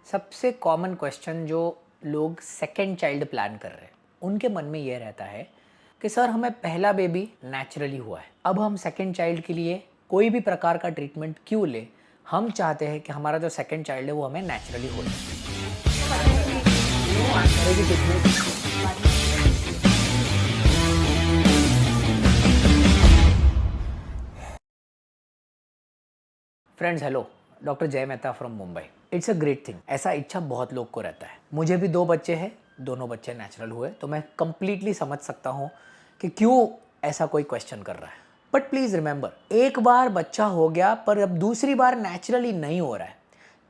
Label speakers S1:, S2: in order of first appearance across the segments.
S1: सबसे common question जो लोग सेकंड चाइल्ड प्लान कर रहे हैं उनके मन में ये रहता है कि सर हमें पहला बेबी नेचुरली हुआ है, अब हम सेकंड चाइल्ड के लिए कोई भी प्रकार का ट्रीटमेंट क्यों ले। हम चाहते हैं कि हमारा जो सेकंड चाइल्ड है वो हमें नेचुरली हो जाए। फ्रेंड्स हेलो, डॉक्टर जय Mehta from Mumbai. It's a great thing. ऐसा इच्छा बहुत लोग को रहता है। मुझे भी 2 बच्चे हैं, दोनों बच्चे नेचुरल हुए, तो मैं कंप्लीटली समझ सकता हूँ कि क्यों ऐसा कोई क्वेश्चन कर रहा है। बट प्लीज़ रिमेंबर, एक बार बच्चा हो गया पर अब दूसरी बार नेचुरली नहीं हो रहा है,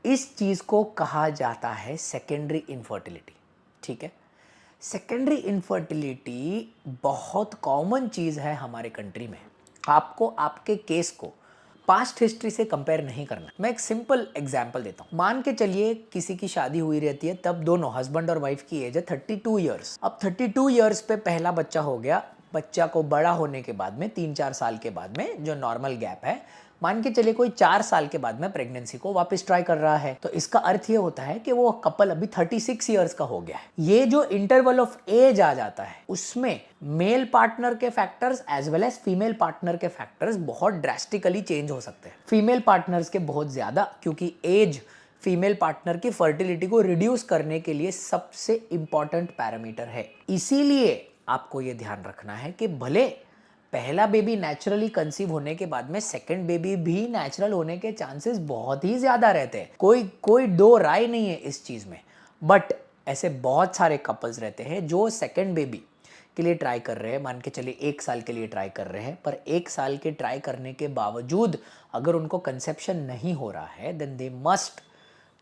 S1: इस चीज़ को कहा जाता है सेकेंडरी इनफर्टिलिटी। ठीक है, सेकेंडरी इनफर्टिलिटी बहुत कॉमन चीज़ है हमारे कंट्री में। आपको आपके केस को पास्ट हिस्ट्री से कंपेयर नहीं करना। मैं एक सिंपल एग्जांपल देता हूँ। मान के चलिए किसी की शादी हुई रहती है, तब दोनों हस्बैंड और वाइफ की एज है 32 ईयर्स। अब 32 ईयर्स पे पहला बच्चा हो गया। बच्चा को बड़ा होने के बाद में 3-4 साल के बाद में जो नॉर्मल गैप है, मान के चलिए कोई 4 साल के बाद में प्रेगनेंसी को वापस ट्राई कर रहा है, तो इसका अर्थ ये होता है कि वो कपल अभी 36 ईयर्स का हो गया है। ये जो इंटरवल ऑफ एज आ जाता है उसमें मेल पार्टनर के factors as well as female partner के फैक्टर्स बहुत ड्रास्टिकली चेंज हो सकते हैं। फीमेल पार्टनर्स के बहुत ज्यादा, क्योंकि एज फीमेल पार्टनर की फर्टिलिटी को रिड्यूस करने के लिए सबसे इंपॉर्टेंट पैरामीटर है। इसीलिए आपको यह ध्यान रखना है कि भले पहला बेबी नेचुरली कंसीव होने के बाद में सेकंड बेबी भी नेचुरल होने के चांसेस बहुत ही ज्यादा रहते हैं। कोई दो राय नहीं है इस चीज में। बट ऐसे बहुत सारे कपल्स रहते हैं जो सेकंड बेबी के लिए ट्राई कर रहे हैं, मान के चलिए 1 साल के लिए ट्राई कर रहे हैं, पर 1 साल के ट्राई करने के बावजूद अगर उनको कंसेप्शन नहीं हो रहा है, then they must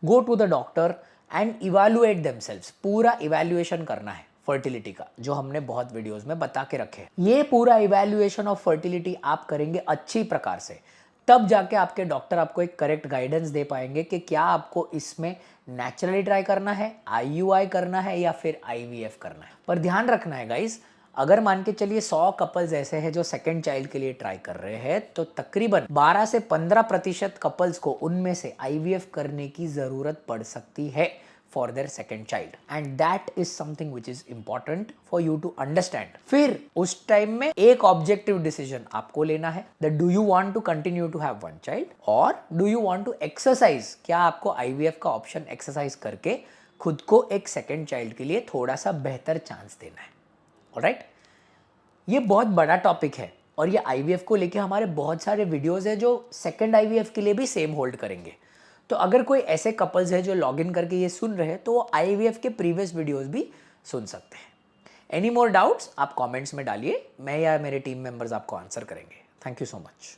S1: go to the doctor and evaluate themselves. पूरा इवैल्यूएशन करना है फर्टिलिटी का, जो हमने बहुत वीडियोस में बता के रखे। ये पूरा इवैल्यूएशन ऑफ फर्टिलिटी आप करेंगे अच्छी प्रकार से, तब जाके आपके डॉक्टर आपको एक करेक्ट गाइडेंस दे पाएंगे कि क्या आपको इसमें नेचुरली ट्राई करना है, आईयूआई करना है या फिर आईवीएफ करना है। पर ध्यान रखना है गाइस, अगर मान के चलिए 100 कपल्स ऐसे हैं जो सेकंड चाइल्ड के लिए ट्राई कर रहे हैं, तो तकरीबन 12 से 15% कपल्स को उनमें से आईवीएफ करने की जरूरत पड़ सकती है for their second child, and that is something which is important for you to understand. फिर उस टाइम में एक ऑब्जेक्टिव डिसीजन आपको लेना है, that do you want to continue to have one child or do you want to exercise। क्या आपको IVF का ऑप्शन एक्सरसाइज करके खुद को एक सेकेंड चाइल्ड के लिए थोड़ा सा बेहतर चांस देना है। ऑलराइट, ये बहुत बड़ा टॉपिक है और ये आईवीएफ को लेके हमारे बहुत सारे वीडियोस है जो सेकेंड आईवीएफ के लिए भी सेम होल्ड करेंगे। तो अगर कोई ऐसे कपल्स है जो लॉग इन करके ये सुन रहे हैं, तो वो आईवीएफ के प्रीवियस वीडियोस भी सुन सकते हैं। एनी मोर डाउट्स आप कमेंट्स में डालिए, मैं या मेरे टीम मेंबर्स आपको आंसर करेंगे। Thank you so much.